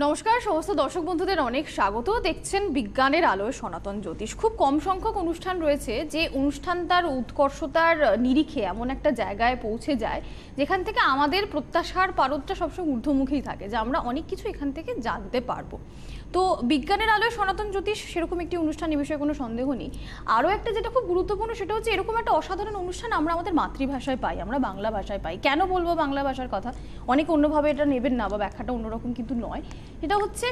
নমস্কার সমস্ত দর্শক বন্ধুদের অনেক স্বাগত। দেখছেন বিজ্ঞানের আলোয় সনাতন জ্যোতিষ। খুব কম সংখ্যক অনুষ্ঠান রয়েছে যে অনুষ্ঠান তার উৎকর্ষতার নিরিখে এমন একটা জায়গায় পৌঁছে যায় যেখান থেকে আমাদের প্রত্যাশার পারদটা সবসময় ঊর্ধ্বমুখী থাকে, যে আমরা অনেক কিছু এখান থেকে জানতে পারবো। তো বিজ্ঞানের আলোয় সনাতন জ্যোতিষ সেরকম একটি অনুষ্ঠান, এ বিষয়ে কোনো সন্দেহ নেই। আরও একটা যেটা খুব গুরুত্বপূর্ণ সেটা হচ্ছে এরকম একটা অসাধারণ অনুষ্ঠান আমরা আমাদের মাতৃভাষায় পাই, আমরা বাংলা ভাষায় পাই। কেন বলবো বাংলা ভাষার কথা, অনেকে অন্যভাবে এটা নেবেন না বা ব্যাখ্যাটা অন্যরকম কিন্তু নয়। এটা হচ্ছে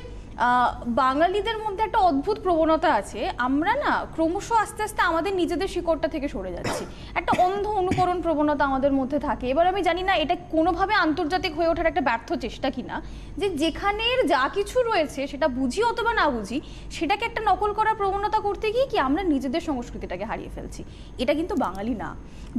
বাঙালিদের মধ্যে একটা অদ্ভুত প্রবণতা আছে, আমরা না ক্রমশ আস্তে আস্তে আমাদের নিজেদের শিকড়টা থেকে সরে যাচ্ছি। একটা অন্ধ অনুকরণ প্রবণতা আমাদের মধ্যে থাকে। এবার আমি জানি না এটা কোনোভাবে আন্তর্জাতিক হয়ে ওঠার একটা ব্যর্থ চেষ্টা কিনা, যে যেখানের যা কিছু রয়েছে সেটা বুঝি অথবা না বুঝি সেটাকে একটা নকল করার প্রবণতা করতে গিয়ে কি আমরা নিজেদের সংস্কৃতিটাকে হারিয়ে ফেলছি। এটা কিন্তু বাঙালি না।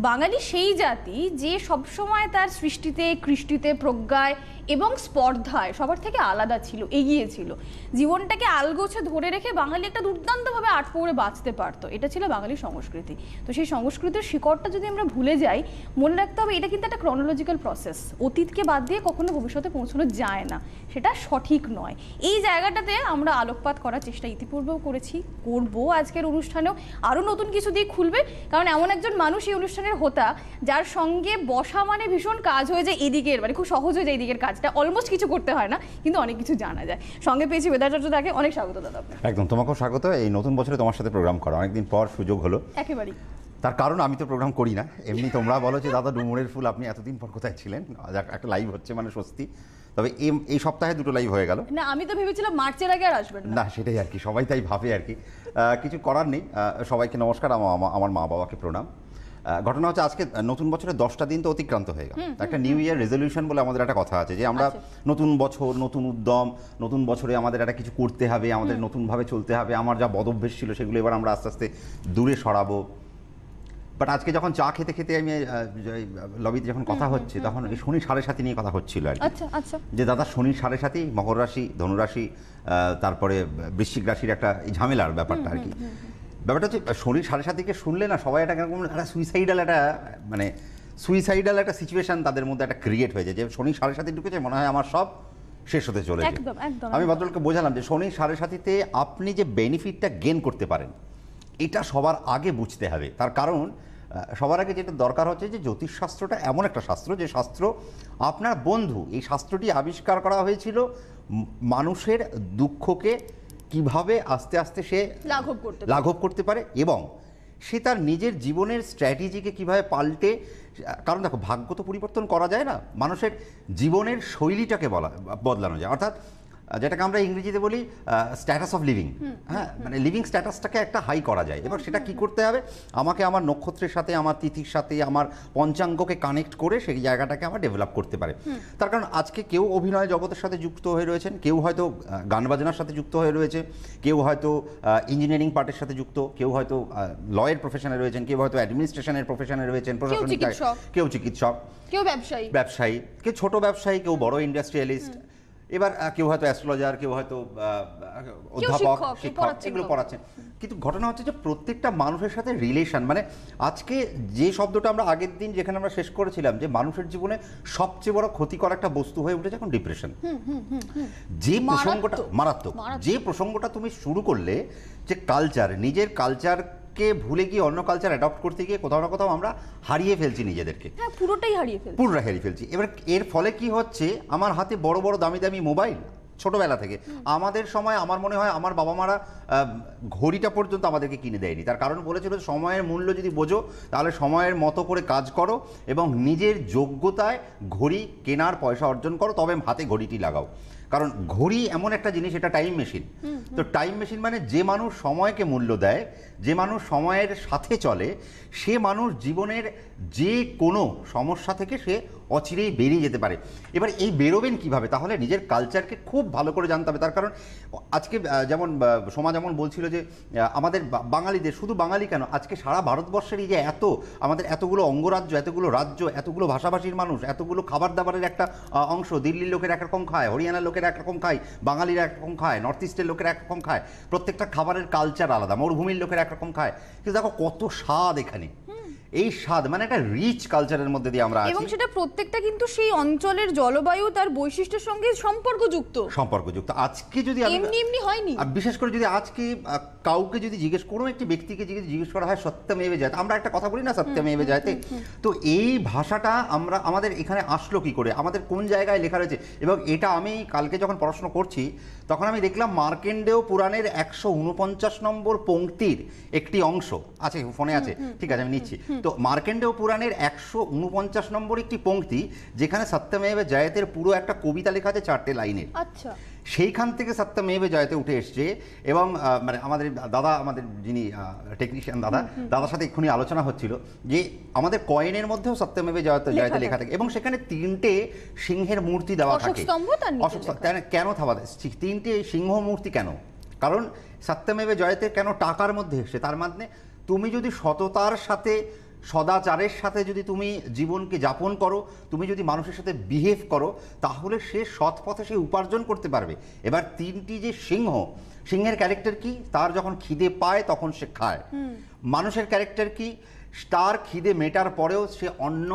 বাঙালি সেই জাতি যে সবসময় তার সৃষ্টিতে, কৃষ্টিতে, প্রজ্ঞায় এবং স্পর্ধায় সবার থেকে আলাদা ছিল, এগিয়ে ছিল। জীবনটাকে আলগোছে ধরে রেখে বাঙালি একটা দুর্দান্তভাবে আট পৌড়ে বাঁচতে পারতো। এটা ছিল বাঙালির সংস্কৃতি। তো সেই সংস্কৃতির শিকড়টা যদি আমরা ভুলে যাই, মনে রাখতে হবে এটা কিন্তু একটা ক্রনোলজিক্যাল প্রসেস। অতীতকে বাদ দিয়ে কখনো ভবিষ্যতে পৌঁছানো যায় না, সেটা সঠিক নয়। এই জায়গাটাতে আমরা আলোকপাত করার চেষ্টা ইতিপূর্বেও করেছি, করবো আজকের অনুষ্ঠানেও। আরও নতুন কিছু দিক খুলবে, কারণ এমন একজন মানুষ এই অনুষ্ঠানের হোতা যার সঙ্গে বসা মানে ভীষণ কাজ হয়ে যায় এদিকের, মানে খুব সহজ হয়ে যায় এদিকের কাজটা, অলমোস্ট কিছু করতে হয় না কিন্তু অনেক কিছু জানা যায়। সঙ্গে পেয়েছি বেদাচার্য দাকে, অনেক স্বাগত দাদা। একদম, তোমাকেও স্বাগত। এই নতুন বছরে তোমার সাথে প্রোগ্রাম করা অনেকদিন পর সুযোগ হলো। একেবারেই। তার কারণ আমি তো প্রোগ্রাম করি না, এমনি তোমরা বলো যে দাদা ডুমুরের ফুল আপনি এতদিন পর কোথায় ছিলেন, একটা লাইভ হচ্ছে মানে স্বস্তি। তবে এই সপ্তাহে দুটো লাইভ হয়ে গেল। না, আমি তো ভেবেছিলাম মার্চের আগে আর আসবেন না, সেটাই আর কি, সবাই তাই ভাবে আর কি। কিছু করার নেই। সবাইকে নমস্কার, আমার মা বাবাকে প্রণাম। ঘটনা হচ্ছে আজকে নতুন বছরের 10টা দিন তো অতিক্রান্ত হয়ে গেল। একটা নিউ ইয়ার রেজলিউশন বলে আমাদের একটা কথা আছে, যে আমরা নতুন বছর, নতুন উদ্যম, নতুন বছরে আমাদের একটা কিছু করতে হবে, আমাদের নতুনভাবে চলতে হবে, আমার যা বদভ্যাস ছিল সেগুলো এবার আমরা আস্তে আস্তে দূরে সরাবো। বাট আজকে যখন চা খেতে খেতে আমি লবিতে যখন কথা হচ্ছে, তখন এই শনি 7.5 নিয়ে কথা হচ্ছিল আর কি। যে দাদা শনি 7.5, মকর রাশি, ধনুরাশি, তারপরে বৃশ্চিক রাশির একটা ঝামেলার ব্যাপারটা আর কি। ব্যাপারটা হচ্ছে শনি 7.5কে শুনলে না সবাই একটা সুইসাইডাল একটা সিচুয়েশন তাদের মধ্যে একটা ক্রিয়েট হয়ে যায়, যে শনি 7.5 ঢুকেছে, মনে হয় আমার সব শেষ হতে চলেছে। আমি ভদ্রলোককে বোঝালাম যে শনি 7.5তে আপনি যে বেনিফিটটা গেন করতে পারেন এটা সবার আগে বুঝতে হবে। তার কারণ সবার আগে যেটা দরকার হচ্ছে যে জ্যোতিষশাস্ত্রটা এমন একটা শাস্ত্র, যে শাস্ত্র আপনার বন্ধু। এই শাস্ত্রটি আবিষ্কার করা হয়েছিল মানুষের দুঃখকে কিভাবে আস্তে আস্তে সে লাঘব করতে পারে, এবং সে তার নিজের জীবনের স্ট্র্যাটেজিকে কিভাবে পাল্টে। কারণ দেখো, ভাগ্য তো পরিবর্তন করা যায় না, মানুষের জীবনের শৈলীটাকে বদলানো যায়। অর্থাৎ যেটাকে আমরা ইংরেজিতে বলি স্ট্যাটাস অফ লিভিং। হ্যাঁ, মানে লিভিং স্ট্যাটাসটাকে একটা হাই করা যায়। এবার সেটা কি করতে হবে, আমাকে আমার নক্ষত্রের সাথে, আমার তিথির সাথে, আমার পঞ্চাঙ্গকে কানেক্ট করে সেই জায়গাটাকে আমার ডেভেলপ করতে পারে। তার কারণ আজকে কেউ অভিনয় জগতের সাথে যুক্ত হয়ে রয়েছেন, কেউ হয়তো গান বাজনার সাথে যুক্ত হয়ে রয়েছে, কেউ হয়তো ইঞ্জিনিয়ারিং পার্টের সাথে যুক্ত, কেউ হয়তো লয়ের প্রফেশনে রয়েছেন, কেউ হয়তো অ্যাডমিনিস্ট্রেশনের প্রফেশনে রয়েছেন, প্রশাসনিক, কেউ চিকিৎসক, কেউ ব্যবসায়ী, কেউ ছোট ব্যবসায়ী, কেউ বড় ইন্ডাস্ট্রিয়ালিস্ট, এবার কেউ হয়তো অ্যাস্ট্রোলজার, কেউ হয়তো অধ্যাপক, শিক্ষক, এগুলো পড়াচ্ছেন। কিন্তু ঘটনা হচ্ছে যে প্রত্যেকটা মানুষের সাথে রিলেশন, মানে আজকে যে শব্দটা আমরা আগের দিন যেখানে আমরা শেষ করেছিলাম, যে মানুষের জীবনে সবচেয়ে বড় ক্ষতিকর একটা বস্তু হয়ে উঠেছে এখন ডিপ্রেশন। যে প্রসঙ্গটা মারাত্মক, যে প্রসঙ্গটা তুমি শুরু করলে, যে কালচার, নিজের কালচার কে ভুলে গিয়ে অন্য কালচার অ্যাডপ্ট করতে গিয়ে কোথাও না কোথাও আমরা হারিয়ে ফেলছি নিজেদেরকে। পুরোটাই হারিয়ে ফেলছি। এবার এর ফলে কি হচ্ছে, আমার হাতে বড় বড় দামি দামি মোবাইল ছোটবেলা থেকে। আমাদের সময় আমার মনে হয় আমার বাবা মারা ঘড়িটা পর্যন্ত আমাদেরকে কিনে দেয়নি। তার কারণ বলেছিল, সময়ের মূল্য যদি বোঝো তাহলে সময়ের মতো করে কাজ করো এবং নিজের যোগ্যতায় ঘড়ি কেনার পয়সা অর্জন করো, তবে হাতে ঘড়িটি লাগাও। কারণ ঘড়ি এমন একটা জিনিস, এটা টাইম মেশিন। তো টাইম মেশিন মানে যে মানুষ সময়কে মূল্য দেয়, যে মানুষ সময়ের সাথে চলে, সে মানুষ জীবনের যে কোনো সমস্যা থেকে সে অচিরেই বেরিয়ে যেতে পারে। এবার এই বেরোবেন কিভাবে, তাহলে নিজের কালচারকে খুব ভালো করে জানতে হবে। তার কারণ আজকে যেমন সোমা যেমন বলছিল যে আমাদের বাঙালিদের, শুধু বাঙালি কেন, আজকে সারা ভারতবর্ষের এই যে আমাদের এতগুলো অঙ্গরাজ্য, এতগুলো রাজ্য, এতগুলো ভাষাভাষীর মানুষ, এতগুলো খাবার দাবারের একটা অংশ, দিল্লির লোকের একরকম খায়, হরিয়ানার লোকের একরকম খায়, বাঙালিরা একরকম খায়, নর্থ ইস্টের লোকের একরকম খায়, প্রত্যেকটা খাবারের কালচার আলাদা, মরুভূমির লোকের একরকম খায়। কিন্তু দেখো কত স্বাদ এখানে, এই স্বাদ, মানে একটা রিচ কালচারের মধ্যে দিয়ে আমরা আছি, এবং সেটা প্রত্যেকটা কিন্তু সেই অঞ্চলের জলবায়ু তার বৈশিষ্ট্যের সঙ্গে সম্পর্কযুক্ত। আজকে যদি এমনি এমনি হয়নি, বিশেষ করে যদি আজকে কাউকে যদি জিজ্ঞেস, কোনো একটি ব্যক্তিকে জিজ্ঞেস করা হয় সত্যমেবে জয়তে, আমরা একটা কথা বলি না সত্যমেবে জয়তে, তো এই ভাষাটা আমাদের এখানে আসলো কি করে, আমাদের কোন জায়গায় লেখা রয়েছে? এবং এটা আমি কালকে যখন পড়াশোনা করছি তখন আমি দেখলাম মার্কেন্ডেয় পুরাণের 149 নম্বর পংক্তির একটি অংশ আছে, ফোনে আছে, ঠিক আছে আমি নিচ্ছি। তো মার্কেন্ডেয় পুরাণের 149 নম্বর একটি পংক্তি, যেখানে সত্যমেবে জয়তের পুরো একটা কবিতা লেখা আছে 4টে লাইনের। আচ্ছা, সেইখান থেকে সত্যমেবে জয়তে উঠে এসছে। এবং মানে আমাদের দাদা, আমাদের যিনি টেকনিশিয়ান দাদার সাথে এক্ষুনি আলোচনা হচ্ছিল যে আমাদের কয়েনের মধ্যেও সত্যমেবে জয়তে লেখা থাকে, এবং সেখানে 3টে সিংহের মূর্তি দেওয়া থাকে। কেন থাকা 3টে সিংহ মূর্তি কেন? কারণ সত্যমেবে জয়তে কেন টাকার মধ্যে এসছে, তার মানে তুমি যদি সততার সাথে, সদাচারের সাথে যদি তুমি জীবনকে যাপন করো, তুমি যদি মানুষের সাথে বিহেভ করো, তাহলে সে সৎ পথে সে উপার্জন করতে পারবে। এবার 3টি যে সিংহের ক্যারেক্টার কি? তার যখন খিদে পায় তখন সে খায়। মানুষের ক্যারেক্টার কি? তার খিদে মেটার পরেও সে অন্য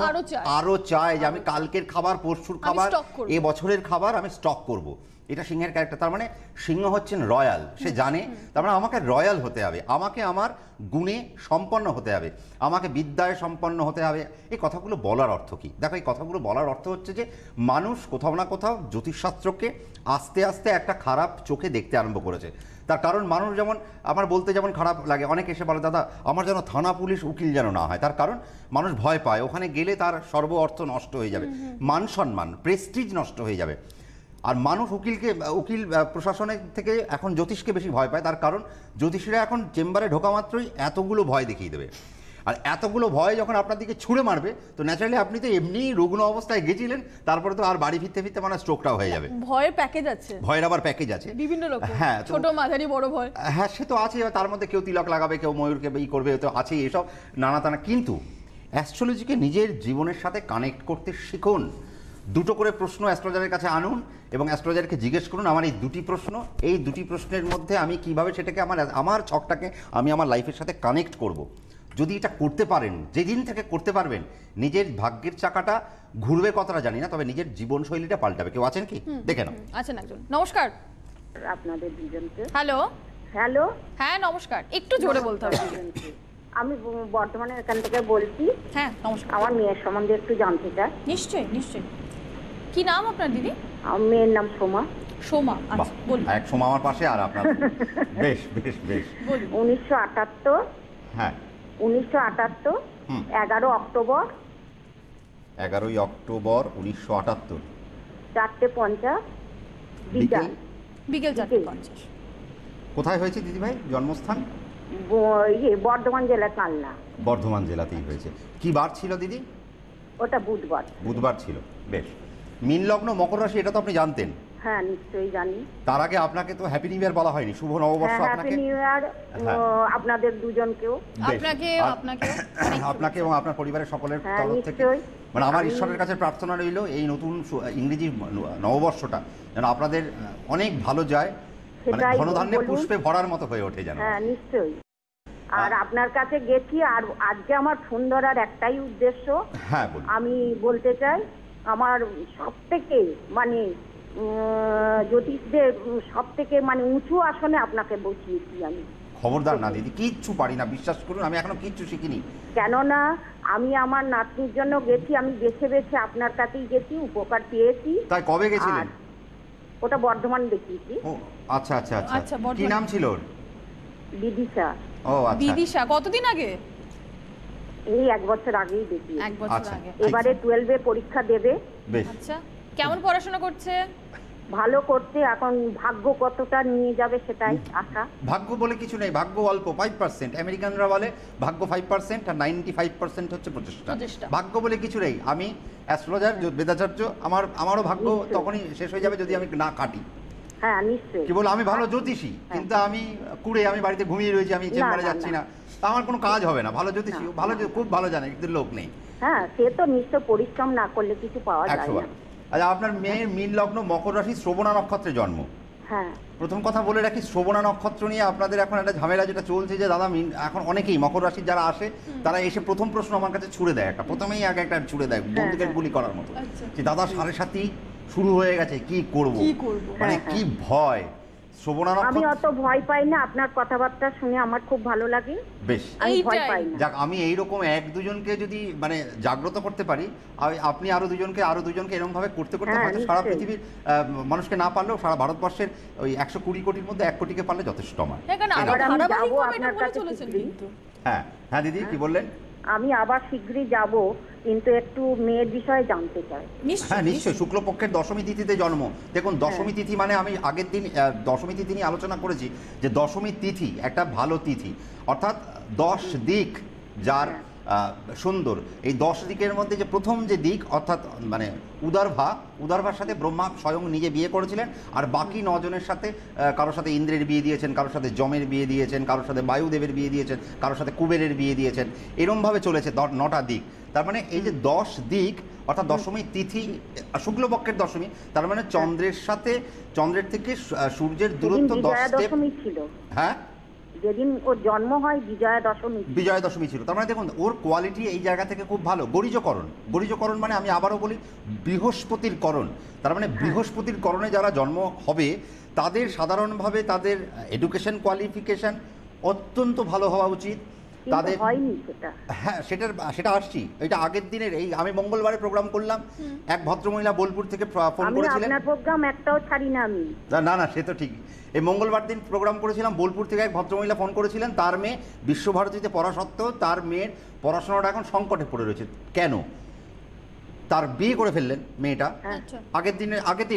আরো চায়, যে আমি কালকের খাবার, পরশুর খাবার, এ বছরের খাবার আমি স্টক করব। এটা সিংহের ক্যারেক্টার। তার মানে সিংহ হচ্ছেন রয়্যাল, সে জানে তার মানে আমাকে রয়্যাল হতে হবে, আমাকে আমার গুণে সম্পন্ন হতে হবে, আমাকে বিদ্যায় সম্পন্ন হতে হবে। এই কথাগুলো বলার অর্থ কি? দেখো, এই কথাগুলো বলার অর্থ হচ্ছে যে মানুষ কোথাও না কোথাও জ্যোতিষশাস্ত্রকে আস্তে আস্তে একটা খারাপ চোখে দেখতে আরম্ভ করেছে। তার কারণ মানুষ, যেমন আমার বলতে যেমন খারাপ লাগে, অনেকে এসে বলে দাদা আমার যেন থানা পুলিশ উকিল যেন না হয়, তার কারণ মানুষ ভয় পায়, ওখানে গেলে তার সর্ব অর্থ নষ্ট হয়ে যাবে, মান সম্মান, প্রেস্টিজ নষ্ট হয়ে যাবে। আর মানুষ উকিল প্রশাসনের থেকে এখন জ্যোতিষকে বেশি ভয় পায়, তার কারণ জ্যোতিষীরা এখন চেম্বারে ঢোকা মাত্রই এতগুলো ভয় দেখিয়ে দেবে। আর এতগুলো ভয় যখন আপনার দিকে ছুঁড়ে মারবে, তো ন্যাচারালি আপনি তো এমনি রুগ্ন অবস্থায় গেছিলেন, তারপরে তো আর বাড়ি ফিরতে মানে স্ট্রোকটাও হয়ে যাবে। ভয়ের প্যাকেজ আছে, ভয়ের আবার প্যাকেজ আছে বিভিন্ন রকম, হ্যাঁ, ছোট মাঝারি বড় ভয়, হ্যাঁ সে তো আছে। তার মধ্যে কেউ তিলক লাগাবে, কেউ ময়ূরকে করবে, তো আছে এসব নানা। কিন্তু অ্যাস্ট্রোলজিকে নিজের জীবনের সাথে কানেক্ট করতে শিখুন। 2টো করে প্রশ্ন অ্যাস্ট্রোলজারের কাছে আনুন এবং অ্যাস্ট্রোলজারকে জিজ্ঞেস করুন আমার এই 2টি প্রশ্ন, এই 2টি প্রশ্নের মধ্যে আমি কিভাবে সেটাকে আমার ছকটাকে আমি আমার লাইফের সাথে কানেক্ট করব। যদি এটা করতে পারেন, যেদিন থেকে করতে পারবেন, নিজের ভাগ্যের চাকাটা ঘুরবে কতটা জানি না, তবে নিজের জীবনশৈলীটা পাল্টাবে। কেউ আছেন কি? দেখে নাও। আছেন একজন। নমস্কার আপনাদের দুজনকে। হ্যালো হ্যালো, হ্যাঁ নমস্কার, একটু জোরে বলতে হবে। আমি বর্ধমানের এখান থেকে বলছি। হ্যাঁ নমস্কার। আমার মেয়ের সম্বন্ধে একটু জানতে চাই। নিশ্চয়ই নিশ্চয়ই। কি নাম আপনার দিদি? আমার মেয়ের নাম সোমা। সোমা, আচ্ছা বলুন। এক সোমা আমার পাশে, আর আপনার বেশ বেশ বেশ। 1978। হ্যাঁ 1978, 11 অক্টোবর। 11ই অক্টোবর 1978, 4:50 বিকেল 4:50। কোথায় হয়েছে দিদি ভাই জন্মস্থান? বর্ধমান জেলা কালনা। বর্ধমান জেলাতেই হয়েছে। কি বার ছিল দিদি? ওটা বুধবার। বুধবার ছিল, বেশ। মীন লগ্ন, মকর রাশি, এটা তো আপনি জানতেন? হ্যাঁ নিশ্চয়ই জানি। তার আগে আপনাকে তো হ্যাপি নিউ ইয়ার বলা হয়নি, শুভ নববর্ষ আপনাকে। হ্যাপি নিউ ইয়ার আপনাদের দুজনকেও। আপনাকে এবং আপনার পরিবারের সকলের তরফ থেকে, মানে আমার ঈশ্বরের কাছে প্রার্থনা রইল এই নতুন ইংরেজি নববর্ষটা যেন আপনাদের অনেক ভালো যায়, মানে ধনধান্যে পুষ্পে ভরার মতো হয়ে ওঠে যেন। হ্যাঁ নিশ্চয়ই। আর আপনার কাছে গেছি, আর আজকে আমার ফোন ধরার একটাই উদ্দেশ্য। হ্যাঁ, আমি বলতে চাই আমার সবথেকে মানে জ্যোতিষদের সবথেকে মানে উঁচু আসনে আপনাকে বসিয়েছি আমি। খবরদার না দিদি, কিচ্ছু পারি না, বিশ্বাস করুন, আমি এখনো কিচ্ছু শিখিনি। কেননা আমি আমার নাতনির জন্য গেছি, আমি বেছে বেছে আপনার কাছেই গেছি, উপকার পেয়েছি। তাই কবে গেছিলেন? ওটা বর্ধমান দেখিয়েছি। ও আচ্ছা আচ্ছা আচ্ছা, কি নাম ছিল ওর? বিদিশা। ও আচ্ছা। বিদিশা কতদিন আগে? এই 1 বছর আগেই দেখি। 1 বছর আগে। এবারে 12-এ পরীক্ষা দেবে। আচ্ছা, কেমন পড়াশোনা করছে? ভালো করছে, এখন ভাগ্য কতটা নিয়ে যাবে সেটাই আশা। ভাগ্য বলে কিছু নেই, ভাগ্য অল্প 5%। আমেরিকানরা বলে ভাগ্য 5% আর 95% হচ্ছে প্রচেষ্টা। ভাগ্য বলে কিছু নেই। আমি অ্যাস্ট্রোলজার বেদাচার্য, আমারও ভাগ্য তখনই শেষ হয়ে যাবে যদি আমি না কাটি। হ্যাঁ নিশ্চয়ই। কি বল, আমি ভালো জ্যোতিষী, কিন্তু আমি আমি বাড়িতে ঘুমিয়ে রয়েছি, আমি চেম্বারে যাচ্ছি না, আমার কোনো কাজ হবে না। ভালো জ্যোতিষী, ভালো, খুব ভালো জানে, কিন্তু লোক নেই। হ্যাঁ সে তো নিশ্চয় পরিশ্রম না করলে কিছু পাওয়া যায় না। আচ্ছা, আপনার মেয়ের মীন লগ্ন, মকর রাশি, শ্রবণা নক্ষত্রে জন্ম। হ্যাঁ। প্রথম কথা বলে রাখি, শ্রবণা নক্ষত্র নিয়ে আপনাদের এখন একটা ঝামেলা যেটা চলছে যে দাদা এখন অনেকেই মকর রাশির যারা আসে তারা এসে প্রথম প্রশ্ন আমার কাছে ছুড়ে দেয়, প্রথমেই আগে একটা ছুড়ে দেয় বন্দুকের গুলি করার মতো, যে দাদা 7:30 শুরু হয়ে গেছে, কি করব, মানে কি ভয়। শ্রবণা আমি নক্ষত্র অত ভয় পাই না, আপনার কথাবার্তা শুনে আমার খুব ভালো লাগে, বেশ, আমি ভয় পাই না। যাক, আমি এইরকম এক দুজনকে যদি মানে জাগ্রত করতে পারি, আপনি আরো দুজনকে এরকম ভাবে করতে করতে হয়তো সারা পৃথিবীর মানুষকে না পারলেও সারা ভারতবর্ষের ওই 120 কোটির মধ্যে 1 কোটিকে পারলে যথেষ্ট আমার। হ্যাঁ হ্যাঁ দিদি কি বললেন? আমি আবার শীঘ্রই যাব, কিন্তু একটু মেয়ের বিষয়ে জানতে চাই। হ্যাঁ নিশ্চয়ই, শুক্লপক্ষের দশমী তিথিতে জন্ম। দেখুন দশমী তিথি মানে আমি আগের দিন দশমী তিথি নিয়ে আলোচনা করেছি যে দশমী তিথি একটা ভালো তিথি, অর্থাৎ 10 দিক যার সুন্দর, এই 10 দিকের মধ্যে যে প্রথম যে দিক অর্থাৎ মানে উদারভার সাথে ব্রহ্মা স্বয়ং নিজে বিয়ে করেছিলেন, আর বাকি 9 জনের সাথে কারোর সাথে ইন্দ্রের বিয়ে দিয়েছেন, কারোর সাথে যমের বিয়ে দিয়েছেন, কারোর সাথে বায়ুদেবের বিয়ে দিয়েছেন, কারোর সাথে কুবেরের বিয়ে দিয়েছেন, এরমভাবে চলেছে 9টা দিক। তার মানে এই যে 10 দিক অর্থাৎ দশমী তিথি, শুক্লপক্ষের দশমী, তার মানে চন্দ্রের থেকে সূর্যের দূরত্ব 10 স্টেপ ছিল। হ্যাঁ, যেদিন ওর জন্ম হয় বিজয়া দশমী ছিল। তার মানে দেখুন ওর কোয়ালিটি এই জায়গা থেকে খুব ভালো। গরিজকরণ মানে আমি আবারও বলি বৃহস্পতির করণ। তার মানে বৃহস্পতির করণে যারা জন্ম হবে তাদের সাধারণভাবে তাদের এডুকেশন কোয়ালিফিকেশন অত্যন্ত ভালো হওয়া উচিত। তাদের হ্যাঁ সেটা আসছি, এটা আগের দিনের এই আমি মঙ্গলবারে প্রোগ্রাম করলাম, এক ভদ্রমহিলা বোলপুর থেকে ফোন করেছিলেন। আপনার প্রোগ্রাম একটাও ছাড়ি না আমি। না সে তো ঠিক। এই মঙ্গলবার দিন প্রোগ্রাম করেছিলাম, বোলপুর থেকে এক ভদ্রমহিলা ফোন করেছিলেন, তার মেয়ে বিশ্বভারতীতে পড়া সত্ত্বেও তার মেয়ের পড়াশোনাটা এখন সংকটে পড়ে রয়েছে। কেন? তার বিয়ে করে ফেললেন মেয়েটা আগের দিন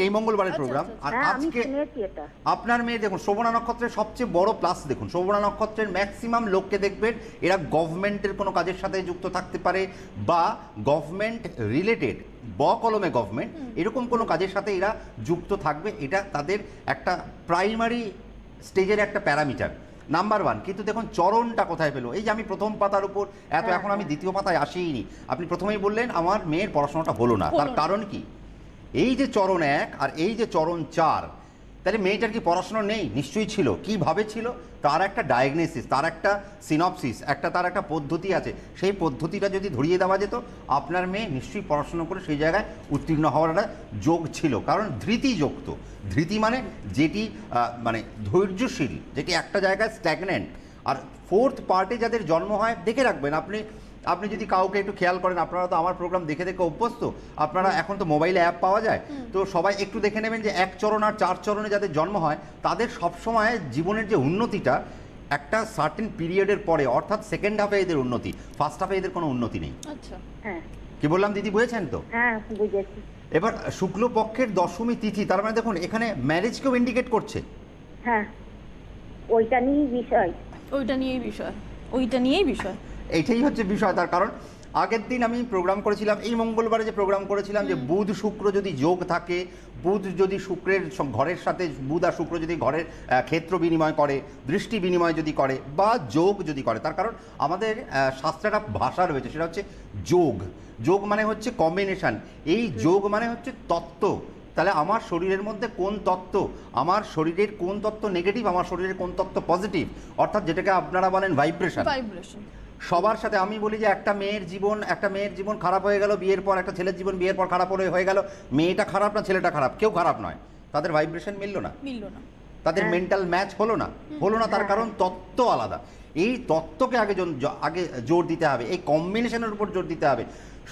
এই মঙ্গলবারের প্রোগ্রাম। আর আজকে আপনার মেয়ে দেখুন শ্রবণা নক্ষত্রের সবচেয়ে বড় প্লাস দেখুন, শ্রবণা নক্ষত্রের ম্যাক্সিমাম লোককে দেখবেন এরা গভর্নমেন্টের কোনো কাজের সাথে যুক্ত থাকতে পারে বা গভর্নমেন্ট রিলেটেড কলমে গভর্নমেন্ট এরকম কোনো কাজের সাথে এরা যুক্ত থাকবে, এটা তাদের একটা প্রাইমারি স্টেজের একটা প্যারামিটার নাম্বার 1। কিন্তু দেখুন চরণটা কোথায় পেলো? এই যে আমি প্রথম পাতার উপর এখন আমি দ্বিতীয় পাতায় আসিনি, আপনি প্রথমেই বললেন আমার মেয়ের পড়াশোনাটা হলো না, তার কারণ কি? এই যে চরণ 1 আর এই যে চরণ 4, তাহলে মেয়েটার কি পড়াশোনা নেই? নিশ্চয়ই ছিল। কিভাবে ছিল? তার একটা ডায়াগনোসিস, তার একটা সিনপসিস, তার একটা পদ্ধতি আছে। সেই পদ্ধতিটা যদি ধরিয়ে দেওয়া যেত আপনার মেয়ে নিশ্চয়ই পড়াশোনা করে সেই জায়গায় উত্তীর্ণ হওয়ার একটা যোগ ছিল। কারণ ধৃতি যুক্ত, ধৃতি মানে যেটি মানে ধৈর্যশীল, যেটি একটা জায়গায় স্ট্যাগন্যান্ট। আর 4th পার্টে যাদের জন্ম হয় দেখে রাখবেন আপনি যদি কাউকে একটু খেয়াল করেন, আপনারা তো আমার প্রোগ্রাম দেখে অভ্যস্ত, আপনারা এখন তো মোবাইলে অ্যাপ পাওয়া যায়, তো সবাই একটু দেখে নেবেন যে 1 চরণ আর 4 চরণে যাদের জন্ম হয় তাদের সবসময় জীবনের যে উন্নতিটা একটা সার্টেন পিরিয়ডের পরে, অর্থাৎ সেকেন্ড হাফে এদের উন্নতি, ফার্স্ট হাফে এদের কোনো উন্নতি নেই। আচ্ছা হ্যাঁ, কি বললাম দিদি বুঝেছেন তো? হ্যাঁ বুঝেছি। এবার শুক্লপক্ষের দশমী তিথি, তার মানে দেখুন এখানে ম্যারেজকেও ইন্ডিকেট করছে। হ্যাঁ ওইটা নিয়েই বিষয়। এইটাই হচ্ছে বিষয়। তার কারণ আগের দিন আমি প্রোগ্রাম করেছিলাম, এই মঙ্গলবারে যে প্রোগ্রাম করেছিলাম যে বুধ শুক্র যদি যোগ থাকে, বুধ যদি শুক্রের ঘরের সাথে, বুধ আর শুক্র যদি ঘরের ক্ষেত্র বিনিময় করে, দৃষ্টি বিনিময় যদি করে বা যোগ যদি করে, তার কারণ আমাদের শাস্ত্রে একটা ভাষা রয়েছে, সেটা হচ্ছে যোগ মানে হচ্ছে কম্বিনেশন, এই যোগ মানে হচ্ছে তত্ত্ব। তাহলে আমার শরীরের মধ্যে কোন তত্ত্ব, আমার শরীরের কোন তত্ত্ব নেগেটিভ, আমার শরীরের কোন তত্ত্ব পজিটিভ, অর্থাৎ যেটাকে আপনারা বলেন ভাইব্রেশন। সবার সাথে আমি বলি যে একটা মেয়ের জীবন খারাপ হয়ে গেল বিয়ের পর, একটা ছেলের জীবন বিয়ের পর খারাপ হয়ে গেল, মেয়েটা খারাপ না ছেলেটা খারাপ, কেউ খারাপ নয়, তাদের ভাইব্রেশন মিলল না, তাদের মেন্টাল ম্যাচ হলো না, তার কারণ তত্ত্ব আলাদা। এই তত্ত্বকে আগে জোর দিতে হবে, এই কম্বিনেশনের উপর জোর দিতে হবে।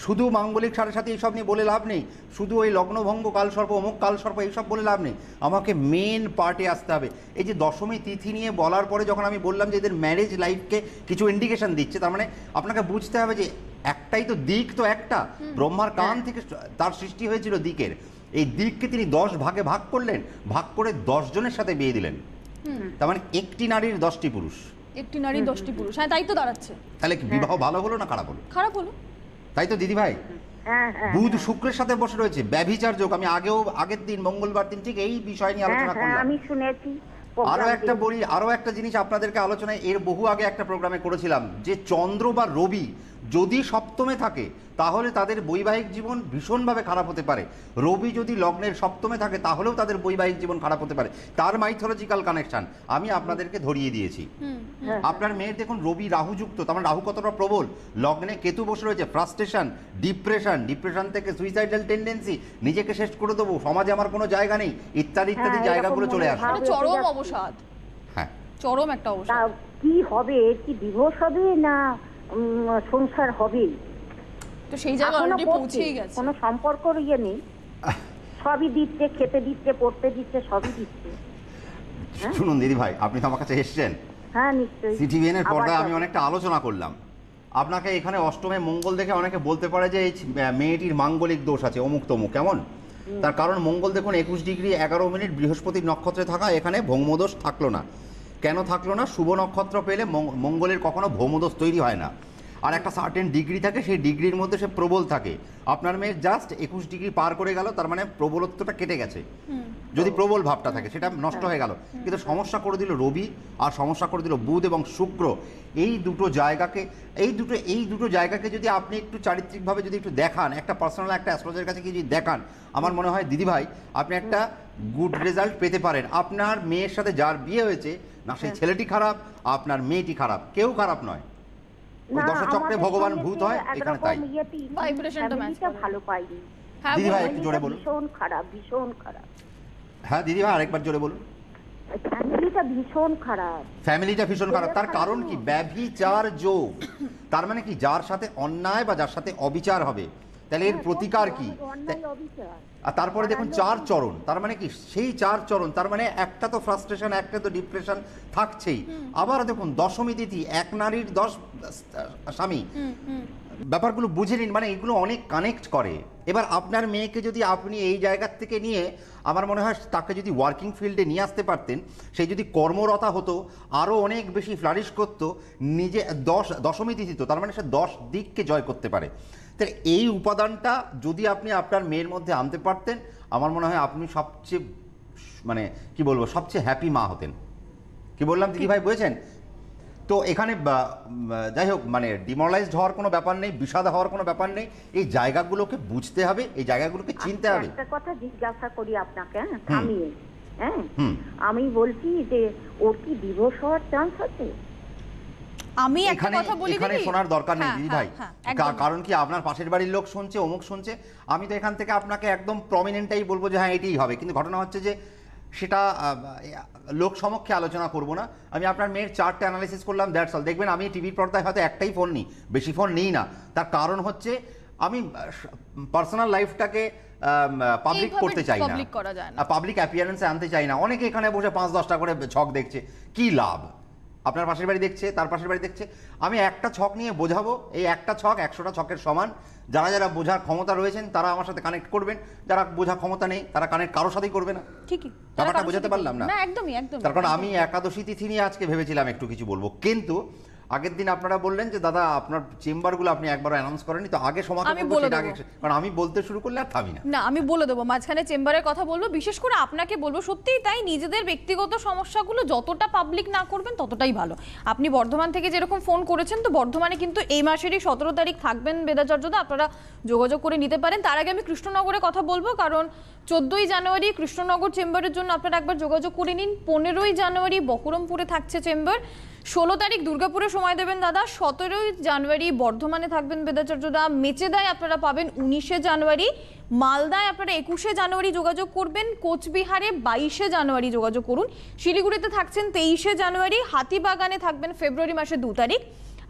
শুধু মাঙ্গলিক 7.5 এইসব নিয়ে বলে লাভ নেই, শুধু ওই লগ্নভঙ্গ কালসর্প অমুক কালসর্প এইসব বলে লাভ নেই, আমাকে মেন পার্টে আসতে হবে। এই যে দশমী তিথি নিয়ে বলার পরে যখন আমি বললাম যে এদের ম্যারেজ লাইফকে কিছু ইন্ডিকেশন দিচ্ছে, তার মানে আপনাকে বুঝতে হবে যে একটাই তো দিক, তো একটা ব্রহ্মার কান থেকে তার সৃষ্টি হয়েছিল দিকের, এই দিককে তিনি 10 ভাগে ভাগ করলেন, ভাগ করে 10 জনের সাথে বিয়ে দিলেন। তার মানে একটি নারীর 10টি পুরুষ, হ্যাঁ তাই তো দাঁড়াচ্ছে। তাহলে কি বিবাহ ভালো হলো না খারাপ হলো? তাই তো দিদি ভাই। বুধ শুক্রের সাথে বসে রয়েছে, ব্যভিচার যোগ। আমি আগের দিন মঙ্গলবার দিন ঠিক এই বিষয় নিয়ে আলোচনা করলাম। আমি শুনেছি। আরো একটা জিনিস আপনাদেরকে আলোচনায় এর বহু আগে একটা প্রোগ্রামে করেছিলাম যে চন্দ্র বা রবি যদি সপ্তমে থাকে তাহলে তাদের বৈবাহিক জীবন ভীষণভাবে খারাপ হতে পারে। রবি যদি লগ্নের সপ্তমে থাকে তাহলেও তাদের বৈবাহিক জীবন খারাপ হতে পারে। তার মাইথোলজিক্যাল কানেকশন আমি আপনাদেরকে ধরিয়ে দিয়েছি। আপনার মেয়ের দেখুন রবি রাহু যুক্ত, তার মানে রাহু কতটা প্রবল, লগ্নে কেতু বসে রয়েছে, ফ্রাস্ট্রেশন, ডিপ্রেশন থেকে সুইসাইডাল টেন্ডেন্সি, নিজেকে শেষ করে দেবো, সমাজে আমার কোনো জায়গা নেই, ইত্যাদি ইত্যাদি জায়গাগুলো চলে আসে। চরম অবসাদ, হ্যাঁ চরম একটা অবসাদ। কি হবে, কি ডিভোর্স হবে না সংসার হবে? তো সেই জায়গায় অলরেডি পৌঁছেই গেছে, কোনো সম্পর্ক ইয়ে নেই, সবই দিচ্ছে, খেতে দিচ্ছে, পড়তে দিচ্ছে, সবই দিচ্ছে। শুনুন দিদি ভাই, আপনি তো আমার কাছে এসেছেন, হ্যাঁ নিশ্চয়ই, সিটিভিএন এর পর্দায় আমি অনেকটা আলোচনা করলাম। আপনাকে এখানে অষ্টমে মঙ্গল দেখে অনেকে বলতে পারে যে এই মেয়েটির মাঙ্গলিক দোষ আছে, অমুক তমুক, কেমন? তার কারণ মঙ্গল দেখুন 21 ডিগ্রি 11 মিনিট বৃহস্পতির নক্ষত্রে থাকা, এখানে ভৌমদোষ থাকলো না। কেন থাকলো না? শুভ নক্ষত্র পেলে মঙ্গলের কখনো ভৌমদোষ তৈরি হয় না। আর একটা সার্টেন ডিগ্রি থাকে, সেই ডিগ্রির মধ্যে সে প্রবল থাকে। আপনার মেয়ে জাস্ট 21 ডিগ্রি পার করে গেল, তার মানে প্রবলত্বটা কেটে গেছে। যদি প্রবল ভাবটা থাকে সেটা নষ্ট হয়ে গেল, কিন্তু সমস্যা করে দিল রবি, আর সমস্যা করে দিল বুধ এবং শুক্র। এই দুটো জায়গাকে যদি আপনি একটু চারিত্রিকভাবে যদি একটু দেখান, একটা পার্সোনাল একটা অ্যাস্ট্রোলজারের কাছে গিয়ে যদি দেখান, আমার মনে হয় দিদিভাই আপনি একটা গুড রেজাল্ট পেতে পারেন। আপনার মেয়ের সাথে যার বিয়ে হয়েছে না, সেই ছেলেটি খারাপ, আপনার মেয়েটি খারাপ, কেউ খারাপ নয়। দশচক্রে ভগবান ভূত হয়, এখানে তাই ভাইব্রেশনটা ম্যাচ করে। ভালো পাইনি দিদি ভাই একটু জোরে বলুন। ভীষণ খারাপ, ভীষণ খারাপ। হ্যাঁ দিদি ভাই আরেকবার জোরে বলুন। ফ্যামিলিটা ভীষণ খারাপ, ফ্যামিলিটা ভীষণ খারাপ। তার কারণ কি? ব্যভিচার যোগ। তার মানে কি? যার সাথে অন্যায় বা যার সাথে অবিচার হবে, তাহলে এর প্রতিকার কি? আর তারপরে দেখুন 4 চরণ, তার মানে কি? সেই 4 চরণ, তার মানে একটা তো ফ্রাস্ট্রেশন, একটা তো ডিপ্রেশন থাকছেই। আবার দেখুন দশমী তিথি, এক নারীর 10 স্বামী, ব্যাপারগুলো বুঝে নিন, মানে এগুলো অনেক কানেক্ট করে। এবার আপনার মেয়েকে যদি আপনি এই জায়গার থেকে নিয়ে, আমার মনে হয় তাকে যদি ওয়ার্কিং ফিল্ডে নিয়ে আসতে পারতেন, সেই যদি কর্মরতা হতো, আরও অনেক বেশি ফ্লারিশ করতো। নিজে দশমী তিথি তো, তার মানে সে 10 দিককে জয় করতে পারে। তাহলে এই উপাদানটা যদি আপনি আপনার মেয়ের মধ্যে আনতে পারতেন, আমার মনে হয় আপনি সবচেয়ে, মানে কি বলবো, সবচেয়ে হ্যাপি মা হতেন। কি বললাম দিদি ভাই, বুঝেছেন তো? এখানে যাই হোক, মানে ডিমোরালাইজড হওয়ার কোনো ব্যাপার নেই, বিষাদ হওয়ার কোনো ব্যাপার নেই। এই জায়গাগুলোকে বুঝতে হবে, এই জায়গাগুলোকে চিনতে হবে। একটা কথা জিজ্ঞাসা করি আপনাকে, থামিয়ে, আমি বলছি যে ওর কি ডিভোর্স হওয়ার চান্স আছে? আমি একটা কথা বলি, এখানে শোনার দরকার নেই দিদি ভাই, কারণ কি আপনার পাশের বাড়ির লোক শুনছে, অমুক শুনছে। আমি তো এখান থেকে আপনাকে একদম প্রমিনেন্টটাই বলবো যে হ্যাঁ এটাই হবে, কিন্তু ঘটনা হচ্ছে যে সেটা লোক সমক্ষে আলোচনা করব না। আমি আপনার মেয়ের চার্টটা অ্যানালাইসিস করলাম, দ্যাটস অল। দেখবেন আমি টিভির পর্দায় হয়তো একটাই ফোন নিই, বেশি ফোন নিই না। তার কারণ হচ্ছে আমি পার্সোনাল লাইফটাকে পাবলিক করতে চাই না, পাবলিক অ্যাপিয়ারেন্সে আনতে চাই না। অনেকে এখানে বসে 5-10টা করে ছক দেখছে, কি লাভ? আপনার পাশের বাড়ি দেখছে, তার পাশের বাড়ি দেখছে। আমি একটা ছক নিয়ে বোঝাবো, এই একটা ছক 100টা ছকের সমান। যারা যারা বোঝার ক্ষমতা রয়েছেন তারা আমার সাথে কানেক্ট করবেন, যারা বোঝার ক্ষমতা নেই তারা কানেক্ট কারোর সাথেই করবে না। ঠিকই, ব্যাপারটা বোঝাতে পারলাম না? একদমই একদমই। তার কারণ আমি একাদশী তিথি নিয়ে আজকে ভেবেছিলাম একটু কিছু বলবো, কিন্তু আগের দিন আপনারা বললেন যে দাদা আপনার চেম্বারগুলো আপনি একবার অ্যানাউন্স করেননি, তো আগে সমাধান করব সেটা আগে, কারণ আমি বলতে শুরু করলে আর থামি না। না, আমি বলে দেবো, মাঝখানে চেম্বারের কথা বলবো, বিশেষ করে আপনাকে বলবো, সত্যিই তাই, নিজেদের ব্যক্তিগত সমস্যাগুলো যতটা পাবলিক না করবেন ততটাই ভালো। আপনি বর্ধমান থেকে যেরকম ফোন করেছেন, তো বর্ধমানে কিন্তু এই মাসেরই 17 তারিখ থাকবেন বেদাচার্যদা, আপনারা যোগাযোগ করে নিতে পারেন। তার আগে আমি কৃষ্ণনগরে কথা বলবো, কারণ 14ই জানুয়ারি কৃষ্ণনগর চেম্বারের জন্য আপনারা একবার যোগাযোগ করে নিন। 15ই জানুয়ারি বহরমপুরে থাকছে চেম্বার, 16 তারিখ দুর্গাপুরে সময় দেবেন দাদা, 17ই জানুয়ারি বর্ধমানে থাকবেন বেদাচার্যদা, মেচেদায় আপনারা পাবেন 19শে জানুয়ারি, মালদায় আপনারা 21শে জানুয়ারি যোগাযোগ করবেন, কোচবিহারে 22শে জানুয়ারি যোগাযোগ করুন, শিলিগুড়িতে থাকছেন 23শে জানুয়ারি, হাতিবাগানে থাকবেন ফেব্রুয়ারি মাসের 2 তারিখ।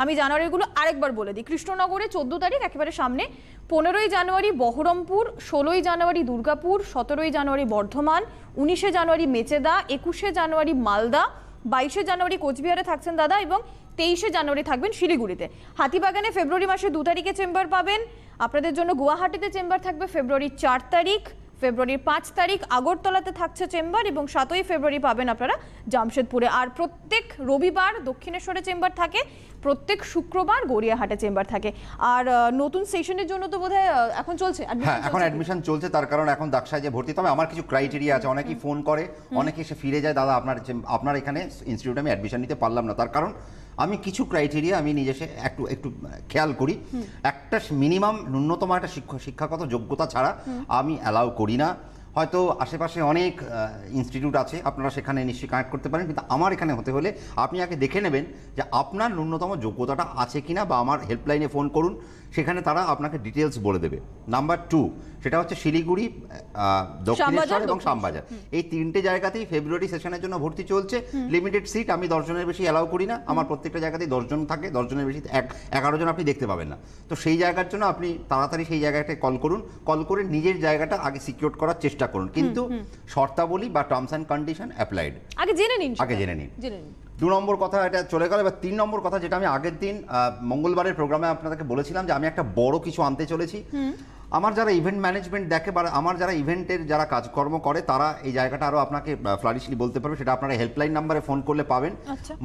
আমি জানুয়ারিগুলো আরেকবার বলে দিই, কৃষ্ণনগরে 14 তারিখ একেবারে সামনে, 15ই জানুয়ারি বহরমপুর, 16ই জানুয়ারি দুর্গাপুর, 17ই জানুয়ারি বর্ধমান, 19শে জানুয়ারি মেচেদা, 21শে জানুয়ারি মালদা, 22শে জানুয়ারি কোচবিহারে থাকছেন দাদা, এবং 23শে জানুয়ারি থাকবেন শিলিগুড়িতে। হাতিবাগানে ফেব্রুয়ারি মাসের 2 তারিখে চেম্বার পাবেন। আপনাদের জন্য গুয়াহাটিতে চেম্বার থাকবে ফেব্রুয়ারির 4 তারিখ, ফেব্রুয়ারির 5 তারিখ আগরতলাতে থাকছে চেম্বার, এবং 7ই ফেব্রুয়ারি পাবেন আপনারা জামশেদপুরে। আর প্রত্যেক রবিবার দক্ষিণেশ্বরে চেম্বার থাকে, প্রত্যেক শুক্রবার গড়িয়াহাটে চেম্বার থাকে। আর নতুন সেশনের জন্য তো বোধহয় এখন চলছে, হ্যাঁ এখন অ্যাডমিশন চলছে, তার কারণ এখন দাকসায় যে ভর্তি। তবে আমার কিছু ক্রাইটেরিয়া আছে, অনেকেই ফোন করে, অনেকে এসে ফিরে যায়, দাদা আপনার এখানে ইনস্টিটিউটে আমি অ্যাডমিশন নিতে পারলাম না, তার কারণ আমি কিছু ক্রাইটেরিয়া আমি নিজে একটু একটু খেয়াল করি। একটা মিনিমাম ন্যূনতম একটা শিক্ষাগত যোগ্যতা ছাড়া আমি অ্যালাউ করি না। হয়তো আশেপাশে অনেক ইনস্টিটিউট আছে, আপনারা সেখানে নিশ্চয়ই কানেক্ট করতে পারেন, কিন্তু আমার এখানে হতে হলে আপনি আগে দেখে নেবেন যে আপনার ন্যূনতম যোগ্যতাটা আছে কিনা, বা আমার হেল্পলাইনে ফোন করুন, সেখানে তারা আপনাকে ডিটেলস বলে দেবে। নাম্বার 2 সেটা হচ্ছে শিলিগুড়ি, দক্ষিণেশ্বর এবং শ্যামবাজার, এই 3টে জায়গাতেই ফেব্রুয়ারি সেশনের জন্য ভর্তি চলছে। লিমিটেড সিট, আমি 10 জনের বেশি অ্যালাউ করি না। আমার প্রত্যেকটা জায়গাতেই 10 জন থাকে, 10 জনের বেশি 11 জন আপনি দেখতে পাবেন না। তো সেই জায়গার জন্য আপনি তাড়াতাড়ি সেই জায়গাটায় কল করুন, কল করে নিজের জায়গাটা আগে সিকিউর করার চেষ্টা করুন, কিন্তু শর্তাবলী বা টার্মস অ্যান্ড কন্ডিশন অ্যাপ্লাইড আগে জেনে নিন। 2 নম্বর কথা এটা চলে গেল। এবার 3 নম্বর কথা, যেটা আমি আগের দিন মঙ্গলবারের প্রোগ্রামে আপনাদেরকে বলেছিলাম যে আমি একটা বড় কিছু আনতে চলেছি। আমার যারা ইভেন্ট ম্যানেজমেন্ট দেখে বা আমার যারা ইভেন্টের যারা কাজকর্ম করে, তারা এই জায়গাটা আরও আপনাকে ফ্লারিশলি বলতে পারবে। সেটা আপনারা হেল্পলাইন নাম্বারে ফোন করলে পাবেন।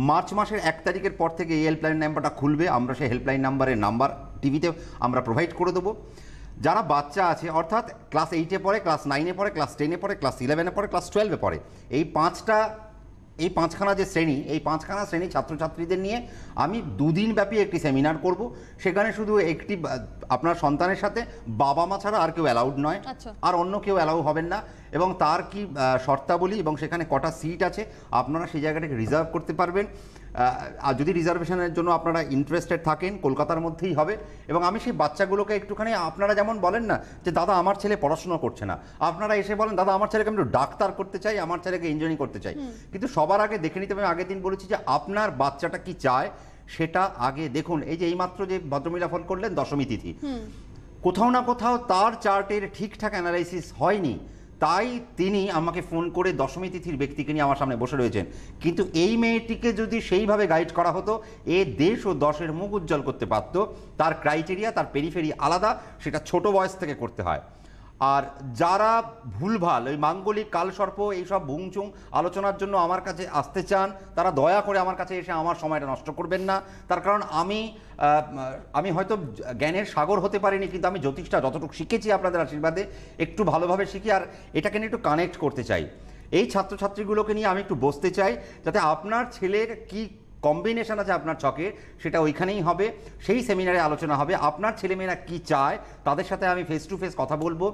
মার্চ মাসের 1 তারিখের পর থেকে এই হেল্পলাইন নাম্বারটা খুলবে, আমরা সেই হেল্পলাইন নাম্বারের নাম্বার টিভিতে আমরা প্রোভাইড করে দেবো। যারা বাচ্চা আছে, অর্থাৎ ক্লাস 8-এ পড়ে, ক্লাস 9-এ পড়ে, ক্লাস 10-এ পড়ে, ক্লাস 11-এ পড়ে, ক্লাস 12-এ পড়ে, এই 5খানা যে শ্রেণী, এই 5খানা শ্রেণী ছাত্রছাত্রীদের নিয়ে আমি 2 দিন ব্যাপী একটি সেমিনার করব। সেখানে শুধু একটি আপনার সন্তানের সাথে বাবা মা ছাড়া আর কেউ অ্যালাউড নয়, আর অন্য কেউ অ্যালাউ হবেন না। এবং তার কি শর্তাবলী এবং সেখানে কটা সিট আছে আপনারা সেই জায়গাটাকে রিজার্ভ করতে পারবেন। আর যদি রিজার্ভেশনের জন্য আপনারা ইন্টারেস্টেড থাকেন, কলকাতার মধ্যেই হবে। এবং আমি সেই বাচ্চাগুলোকে একটুখানি, আপনারা যেমন বলেন না যে দাদা আমার ছেলে পড়াশোনা করছে না, আপনারা এসে বলেন দাদা আমার ছেলেকে আমি একটু ডাক্তার করতে চাই, আমার ছেলেকে ইঞ্জিনিয়ারিং করতে চাই, কিন্তু সবার আগে দেখে নিতে আমি আগের দিন বলেছি যে আপনার বাচ্চাটা কি চায় সেটা আগে দেখুন। এই যে এইমাত্র যে ভদ্রমহিলা ফোন করলেন দশমী তিথি, কোথাও না কোথাও তার চার্টের ঠিকঠাক অ্যানালাইসিস হয়নি, তাই তিনি আমাকে ফোন করে দশমী তিথির ব্যক্তিকে নিয়ে আমার সামনে বসে রয়েছেন। কিন্তু এই মেয়েটিকে যদি সেইভাবে গাইড করা হতো, এ দেশ ও দশের মুখ উজ্জ্বল করতে পারত। তার ক্রাইটেরিয়া, তার পেরিফেরি আলাদা, সেটা ছোট বয়স থেকে করতে হয়। আর যারা ভুলভাল ওই মাঙ্গলিক কালসর্প এইসব ভুংচুং আলোচনার জন্য আমার কাছে আসতে চান, তারা দয়া করে আমার কাছে এসে আমার সময়টা নষ্ট করবেন না। তার কারণ আমি হয়তো জ্ঞানের সাগর হতে পারিনি, কিন্তু আমি জ্যোতিষটা যতটুকু শিখেছি আপনাদের আশীর্বাদে একটু ভালোভাবে শিখি, আর এটাকে নিয়ে একটু কানেক্ট করতে চাই। এই ছাত্রছাত্রীগুলোকে নিয়ে আমি একটু বসতে চাই, যাতে আপনার ছেলের কি কম্বিনেশন আছে আপনার ছকে, সেটা ওইখানেই হবে। সেই সেমিনারে আলোচনা হবে একটা ছেলেমেয়েরা কি চায়, তাদের সাথে আমি ফেস টু ফেস কথা বলবো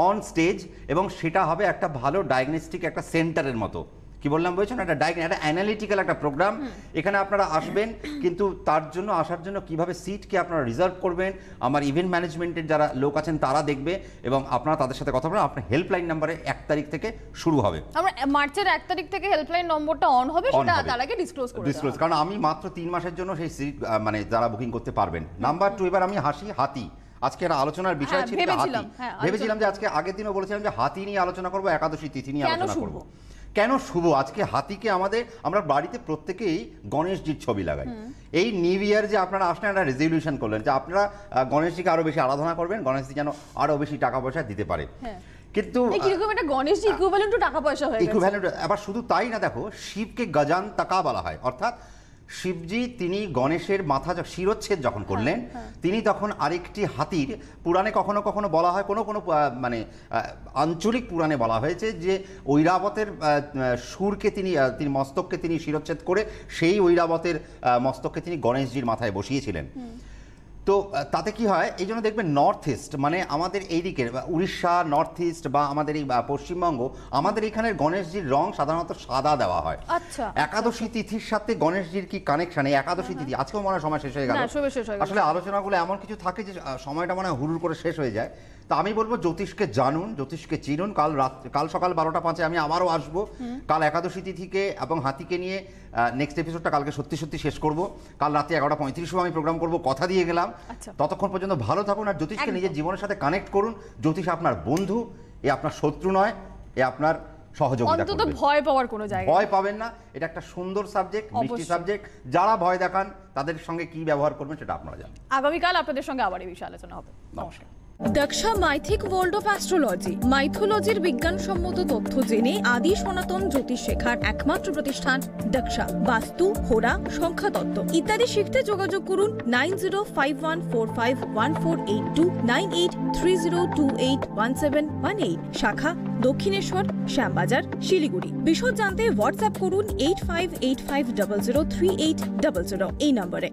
অন স্টেজ, এবং সেটা হবে একটা ভালো ডায়াগনস্টিক একটা সেন্টারের মতো। কি বললাম বলছেন, একটা অ্যানালিটিক্যাল একটা প্রোগ্রাম। এখানে আপনারা আসবেন, কিন্তু তার জন্য আসার জন্য কিভাবে সিটকে আপনারা রিজার্ভ করবেন আমার ইভেন্ট ম্যানেজমেন্টের যারা লোক আছেন তারা দেখবে, এবং আপনারা তাদের সাথে কথা বলবেন। আপনার হেল্পলাইন নাম্বারে 1 তারিখ থেকে শুরু হবে। আমরা মার্চের 1 তারিখ থেকে হেল্পলাইন নম্বরটা অন হবে, সেটা তার আগে ডিসক্লোজ কারণ আমি মাত্র 3 মাসের জন্য সেই সিট মানে যারা বুকিং করতে পারবেন। নাম্বার 2, এবার আমি হাতি আজকে আলোচনার বিষয় ছিল হাতি। ভেবেছিলাম যে আজকে আগের দিনও বলেছিলাম যে হাতি নিয়ে আলোচনা করবো, একাদশী তিথি নিয়ে আলোচনা করবো। কেন শুভ? আজকে হাতিকে আমরা বাড়িতে প্রত্যেকেই গণেশজির ছবি লাগাই। এই নিউ ইয়ার যে আপনারা আসলেন একটা রেজলিউশন করলেন যে আপনারা গণেশজিকে আরো বেশি আরাধনা করবেন, গণেশজি যেন আরো বেশি টাকা পয়সা দিতে পারে। কিন্তু কিরকম একটা গণেশজি ইকুইভ্যালেন্ট টু টাকা পয়সা হয়ে গেছে। আবার শুধু তাই না, দেখো শিবকে গজান তাকা বলা হয়, অর্থাৎ শিবজি তিনি গণেশের মাথা শিরোচ্ছেদ যখন করলেন, তিনি তখন আরেকটি হাতির, পুরাণে কখনো কখনো বলা হয়, কোনো মানে আঞ্চলিক পুরাণে বলা হয়েছে যে ঐরাবতের সুরকে তিনি মস্তককে তিনি শিরোচ্ছেদ করে সেই ঐরাবতের মস্তককে তিনি গণেশজির মাথায় বসিয়েছিলেন। তো তাতে কি হয়, এই জন্য দেখবেন নর্থ ইস্ট মানে আমাদের এই দিকের উড়িষ্যা, নর্থ ইস্ট বা আমাদের এই পশ্চিমবঙ্গ, আমাদের এখানের গণেশজির রং সাধারণত সাদা দেওয়া হয়। একাদশী তিথির সাথে গণেশজির কি কানেকশন? এই একাদশী তিথি আজকেও মনে হয় সময় শেষ হয়ে গেল। আসলে আলোচনাগুলো এমন কিছু থাকে যে সময়টা মনে হয় হুড়ুর করে শেষ হয়ে যায়। তা আমি বলবো জ্যোতিষকে জানুন, জ্যোতিষকে চিনুন। কাল সকাল 12টা 5-এ আমি আবারও আসবো। কাল একাদশী তিথিকে এবং হাতিকে নিয়ে নেক্সট এপিসোডটা কালকে সত্যি শেষ করব। কাল রাতে 11:35 আমি প্রোগ্রাম করব, কথা দিয়ে গেলাম। ততক্ষণ পর্যন্ত ভালো থাকুন, আর জ্যোতিষকে নিজের জীবনের সাথে কানেক্ট করুন। জ্যোতিষ আপনার বন্ধু, এ আপনার শত্রু নয়, এ আপনার সহযোগিতা করবে। অন্তত ভয় পাওয়ার কোনো জায়গা ভয় পাবেন না। এটা একটা সুন্দর সাবজেক্ট, মিষ্টি সাবজেক্ট। যারা ভয় দেখান তাদের সঙ্গে কি ব্যবহার করবেন সেটা আপনারা জানেন। আগামীকাল আপনাদের সঙ্গে আবার এই বিষয়ে আলোচনা হবে। নমস্কার। দক্ষা মাইথিক ওয়ার্ল্ড অফ অ্যাস্ট্রোলজি, মাইথোলজির বিজ্ঞানসম্মত তথ্য জেনে আদি সনাতন জ্যোতিষ শেখার একমাত্র প্রতিষ্ঠান দক্ষা। বাস্তু, হোরা, সংখ্যাতত্ত্ব ইত্যাদি শিখতে যোগাযোগ করুন 9051451482, 9830281718, শাখা দক্ষিণেশ্বর, শ্যামবাজার, শিলিগুড়ি। বিশদ জানতে হোয়াটসঅ্যাপ করুন 8585003800 এই নম্বরে।